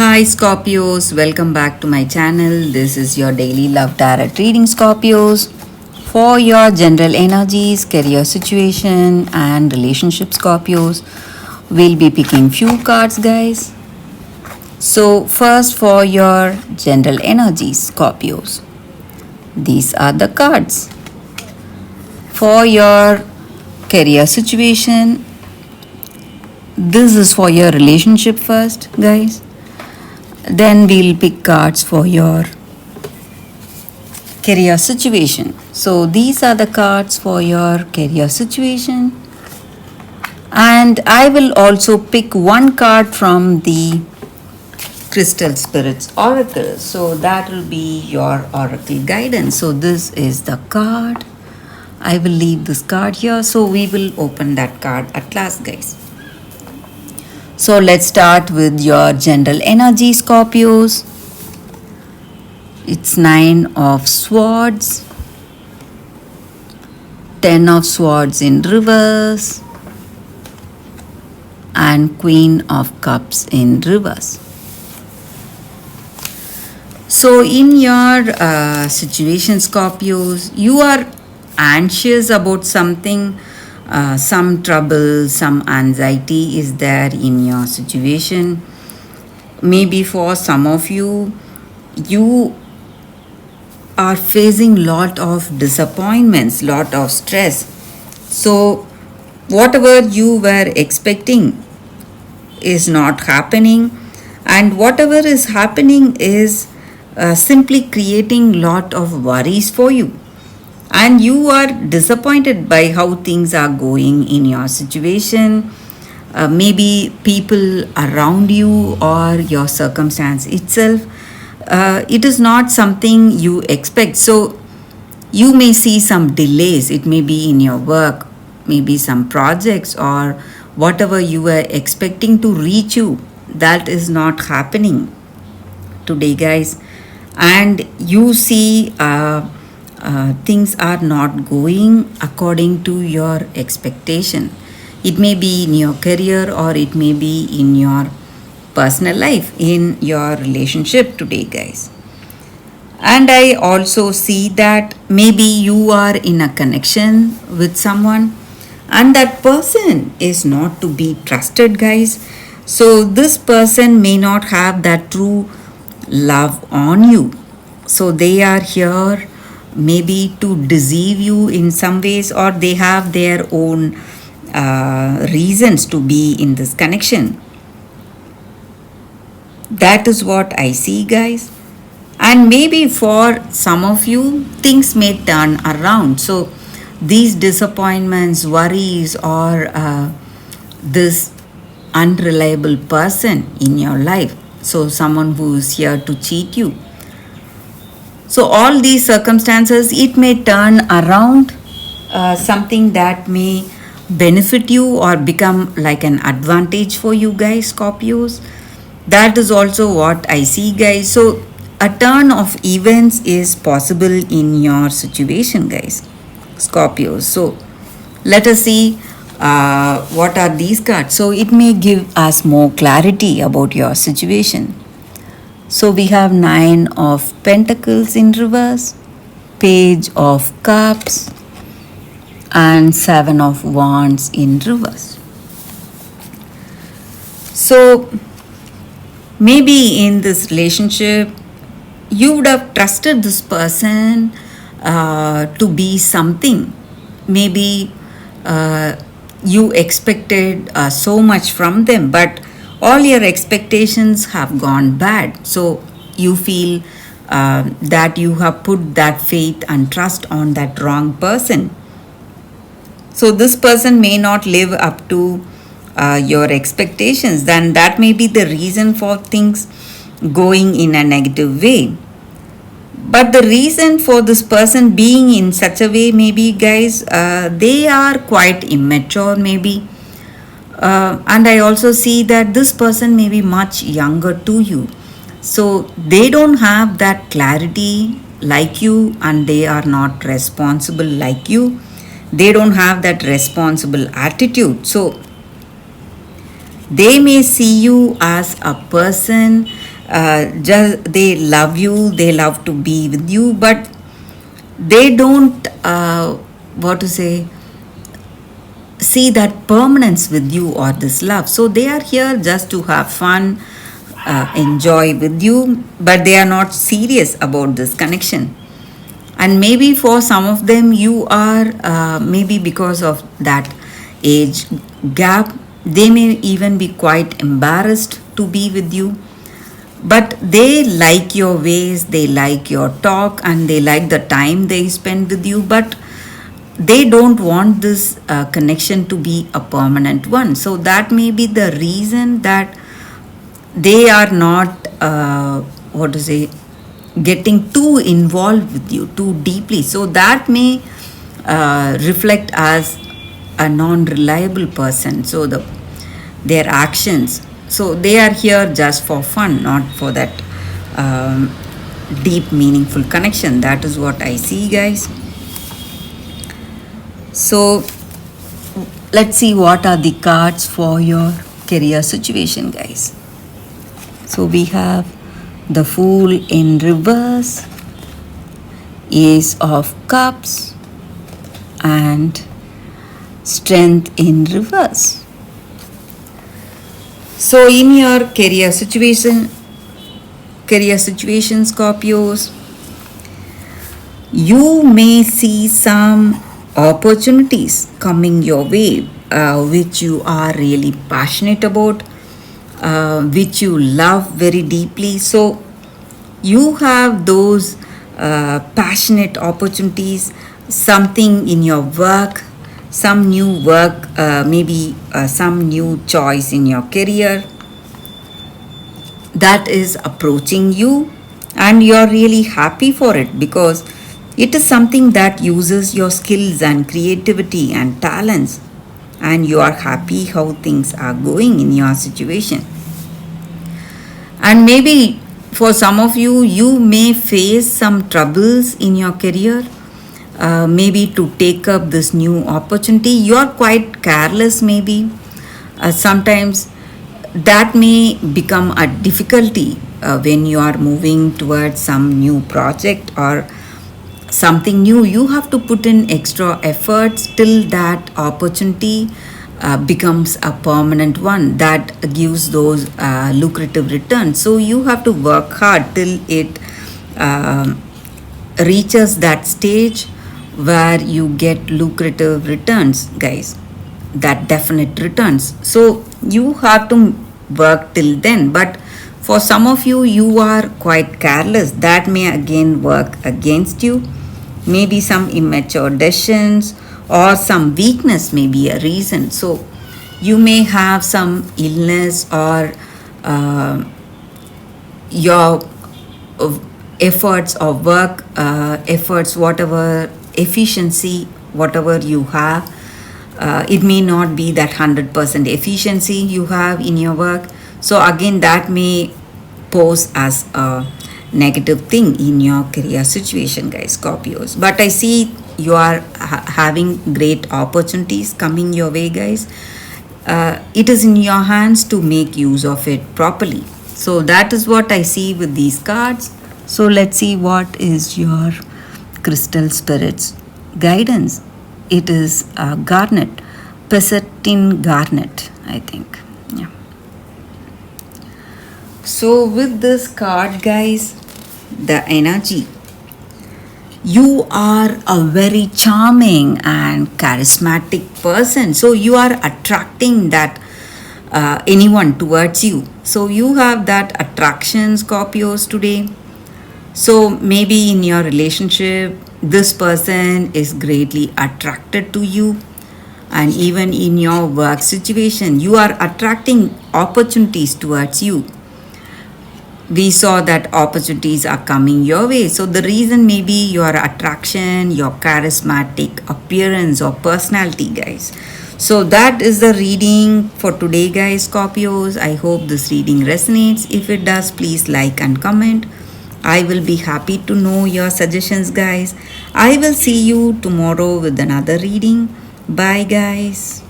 Hi Scorpios, welcome back to my channel. This is your daily love tarot reading, Scorpios. For your general energies, career situation, and relationship, Scorpios, we'll be picking few cards, guys. So, first for your general energies, Scorpios, these are the cards. For your career situation, this is for your relationship first, guys. Then we'll pick cards for your career situation. So these are the cards for your career situation. And I will also pick one card from the Crystal Spirits Oracle. So that will be your oracle guidance. So this is the card. I will leave this card here. So we will open that card at last, guys. So let's start with your general energy, Scorpios. It's 9 of Swords, 10 of Swords in reverse, and Queen of Cups in reverse. So in your situation, Scorpios, you are anxious about something. Some trouble, some anxiety is there in your situation. Maybe for some of you, you are facing lot of disappointments, lot of stress. So whatever you were expecting is not happening, and whatever is happening is simply creating lot of worries for you. And you are disappointed by how things are going in your situation. Maybe people around you or your circumstance itself, it is not something you expect. So you may see some delays. It may be in your work, maybe some projects, or whatever you were expecting to reach you, that is not happening today, guys. And you see things are not going according to your expectation. It may be in your career or it may be in your personal life, in your relationship today, guys. And I also see that maybe you are in a connection with someone and that person is not to be trusted, guys. So this person may not have that true love on you. So they are here maybe to deceive you in some ways, or they have their own reasons to be in this connection. That is what I see, guys. And maybe for some of you, things may turn around. So these disappointments, worries, or this unreliable person in your life, so someone who is here to cheat you, so all these circumstances, it may turn around something that may benefit you or become like an advantage for you, guys, Scorpios. That is also what I see, guys. So a turn of events is possible in your situation, guys, Scorpios. So let us see what are these cards. So it may give us more clarity about your situation. So we have 9 of Pentacles in reverse, Page of Cups, and 7 of Wands in reverse. So maybe in this relationship, you would have trusted this person to be something. Maybe you expected so much from them, but all your expectations have gone bad. So you feel that you have put that faith and trust on that wrong person. So this person may not live up to your expectations. Then that may be the reason for things going in a negative way. But the reason for this person being in such a way, maybe, guys, they are quite immature, maybe. And I also see that this person may be much younger to you. So they don't have that clarity like you, and they are not responsible like you. They don't have that responsible attitude. So they may see you as a person just they love you, they love to be with you, but they don't what to say see that permanence with you or this love. So they are here just to have fun, enjoy with you, but they are not serious about this connection. And maybe for some of them, you are maybe because of that age gap, they may even be quite embarrassed to be with you, but they like your ways, they like your talk, and they like the time they spend with you, but they don't want this connection to be a permanent one. So that may be the reason that they are not what to say getting too involved with you too deeply. So that may reflect as a non-reliable person. So their actions, so they are here just for fun, not for that um, deep meaningful connection. That is what I see, guys. So let's see what are the cards for your career situation, guys. So we have the Fool in reverse, Ace of Cups, and Strength in reverse. So in your career situation, Scorpios, you may see some opportunities coming your way, which you are really passionate about, which you love very deeply. So you have those passionate opportunities, something in your work, some new work, maybe some new choice in your career that is approaching you, and you're really happy for it because it is something that uses your skills and creativity and talents, and you are happy how things are going in your situation. And maybe for some of you, you may face some troubles in your career, maybe to take up this new opportunity. You are quite careless, maybe. Sometimes that may become a difficulty when you are moving towards some new project or something new. You have to put in extra efforts till that opportunity becomes a permanent one that gives those lucrative returns. So you have to work hard till it reaches that stage where you get lucrative returns, guys, that definite returns. So you have to work till then. But for some of you, you are quite careless. That may again work against you. Maybe some immature decisions or some weakness may be a reason. So you may have some illness or your efforts of work, efforts, whatever efficiency, whatever you have, it may not be that 100% efficiency you have in your work. So again, that may pose as a negative thing in your career situation, guys, Scorpios. But I see you are having great opportunities coming your way, guys. It is in your hands to make use of it properly. So that is what I see with these cards. So let's see what is your crystal spirits guidance. It is garnet, Pesatine garnet, I think. Yeah. So with this card, guys, the energy, you are a very charming and charismatic person. So you are attracting that anyone towards you. So you have that attraction, Scorpios, today. So maybe in your relationship, this person is greatly attracted to you, and even in your work situation, you are attracting opportunities towards you. We saw that opportunities are coming your way. So the reason may be your attraction, your charismatic appearance or personality, guys. So that is the reading for today, guys, Scorpios. I hope this reading resonates. If it does, please like and comment. I will be happy to know your suggestions, guys. I will see you tomorrow with another reading. Bye, guys.